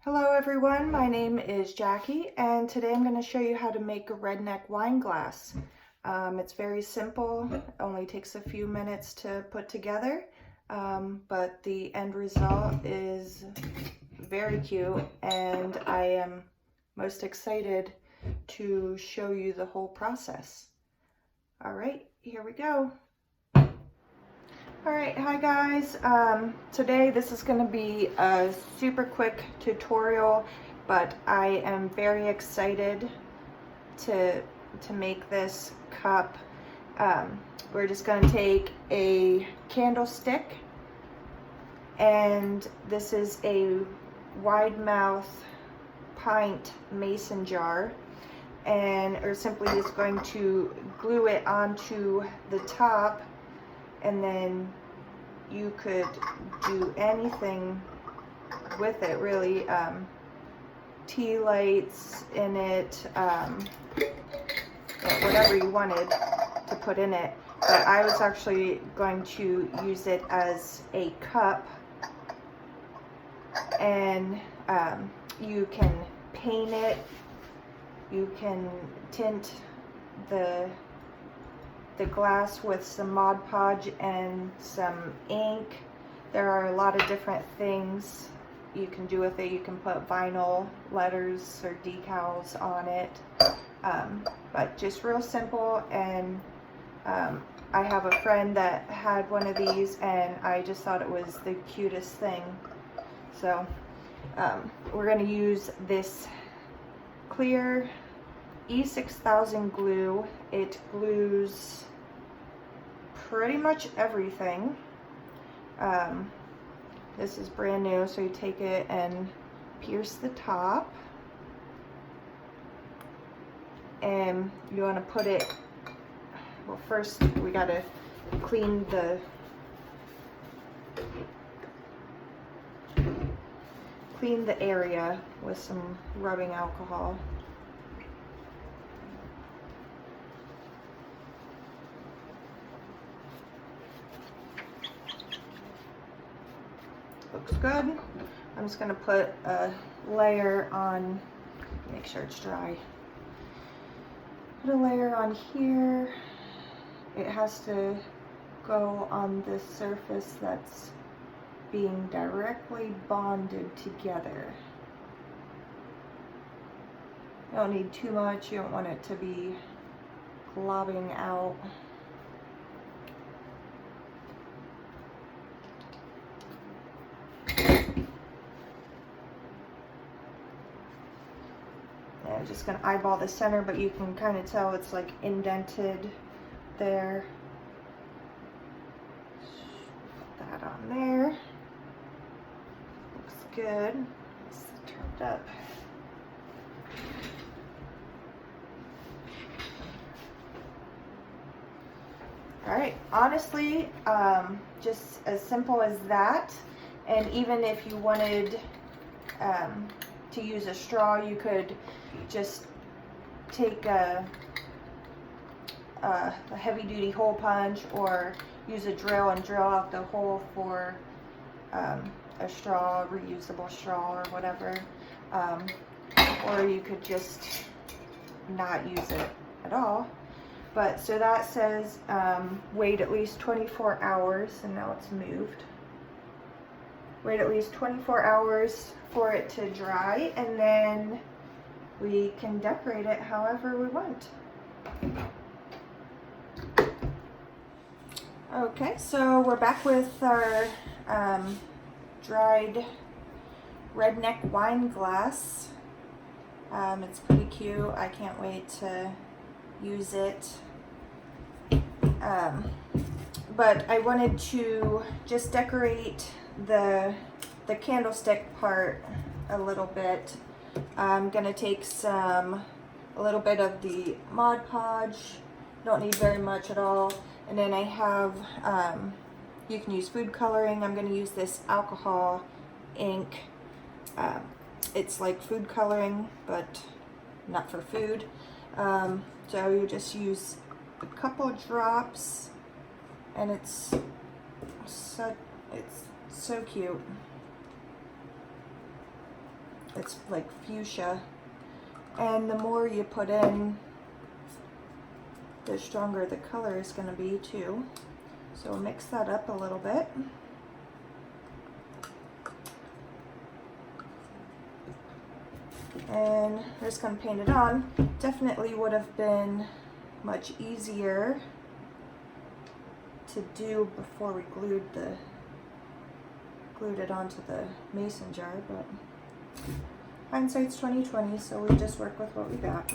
Hello everyone, my name is Jackie and today I'm going to show you how to make a redneck wine glass. It's very simple, it only takes a few minutes to put together, but the end result is very cute and I am most excited to show you the whole process. Alright, here we go. Alright, hi guys. Today this is going to be a super quick tutorial, but I am very excited to make this cup. We're just going to take a candlestick, and this is a wide mouth pint mason jar, and we're simply just going to glue it onto the top. And then you could do anything with it, really. Tea lights in it, whatever you wanted to put in it. But I was actually going to use it as a cup, and you can paint it, you can tint the glass with some Mod Podge and some ink. There are a lot of different things you can do with it. You can put vinyl letters or decals on it, but just real simple. And I have a friend that had one of these and I just thought it was the cutest thing. So we're going to use this clear E6000 glue. It glues pretty much everything. This is brand new, so you take it and pierce the top, and you want to put it, well, first we got to clean the area with some rubbing alcohol. Looks good. I'm just going to put a layer on, make sure it's dry. Put a layer on here. It has to go on this surface that's being directly bonded together. You don't need too much, you don't want it to be globbing out. I'm just going to eyeball the center, but you can kind of tell it's like indented there. Put that on there. Looks good. It's turned up. Alright, honestly, just as simple as that. And even if you wanted to use a straw, you could just take a heavy-duty hole punch or use a drill and drill out the hole for a straw, reusable straw or whatever. Or you could just not use it at all. But so that says wait at least 24 hours, and now it's moved. Wait at least 24 hours for it to dry, and then we can decorate it however we want. Okay, so we're back with our dried redneck wine glass. It's pretty cute. I can't wait to use it. But I wanted to just decorate the candlestick part a little bit. I'm gonna take a little bit of the Mod Podge. Don't need very much at all. And then I have, you can use food coloring. I'm gonna use this alcohol ink. It's like food coloring, but not for food. So you just use a couple drops, and it's so cute. it's like fuchsia. And the more you put in, the stronger the color is going to be too. So mix that up a little bit. And we're just going to paint it on. Definitely would have been much easier to do before we glued it onto the mason jar, but hindsight's 20/20, so we just work with what we got.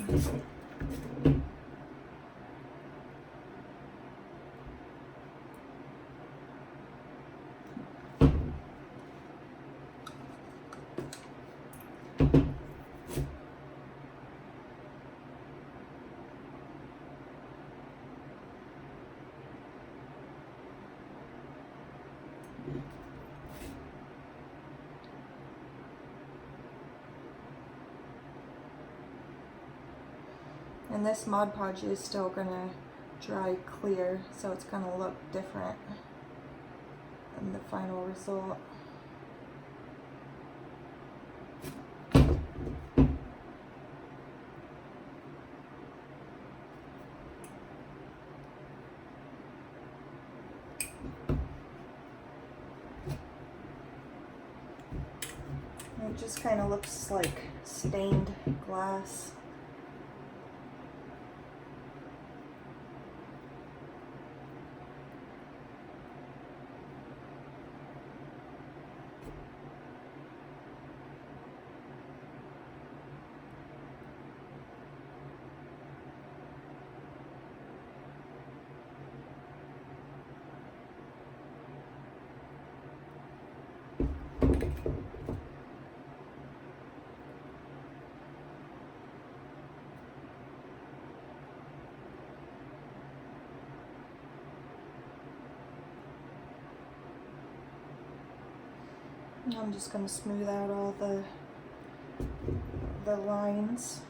And this Mod Podge is still gonna dry clear, so it's gonna look different in the final result. It just kind of looks like stained glass. I'm just going to smooth out all the lines.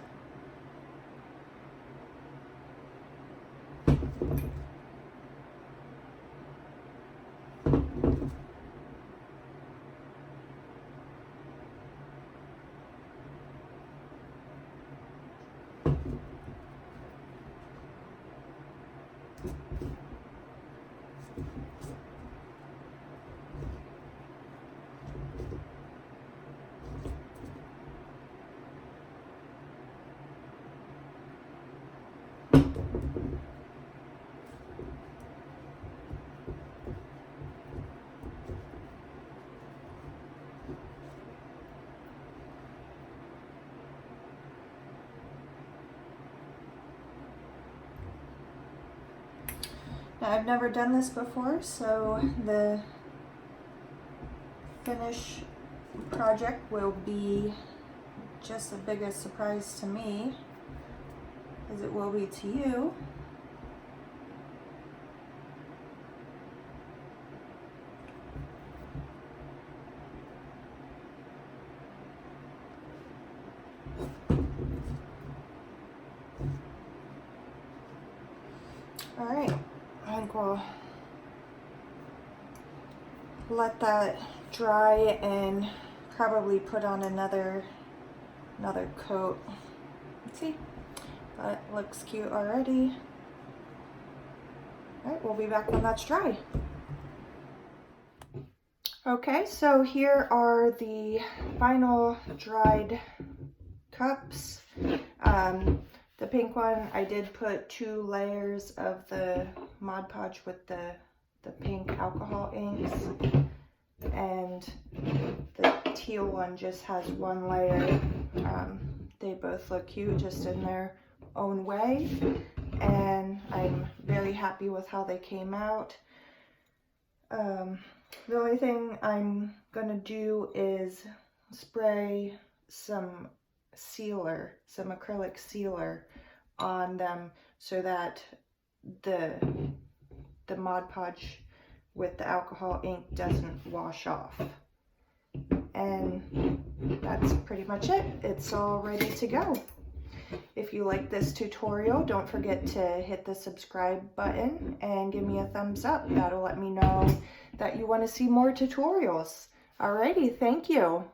Now, I've never done this before, so the finish project will be just as big a surprise to me as it will be to you. All right. I think we'll let that dry and probably put on another coat. Let's see, that looks cute already. All right, we'll be back when that's dry. Okay, so here are the final dried cups. The pink one, I did put 2 layers of the Mod Podge with the pink alcohol inks, and the teal one just has 1 layer. They both look cute just in their own way, and I'm very happy with how they came out. The only thing I'm gonna do is spray some sealer, some acrylic sealer on them so that the Mod Podge with the alcohol ink doesn't wash off. And that's pretty much it. It's all ready to go. If you like this tutorial, don't forget to hit the subscribe button and give me a thumbs up. That'll let me know that you want to see more tutorials. Alrighty, thank you.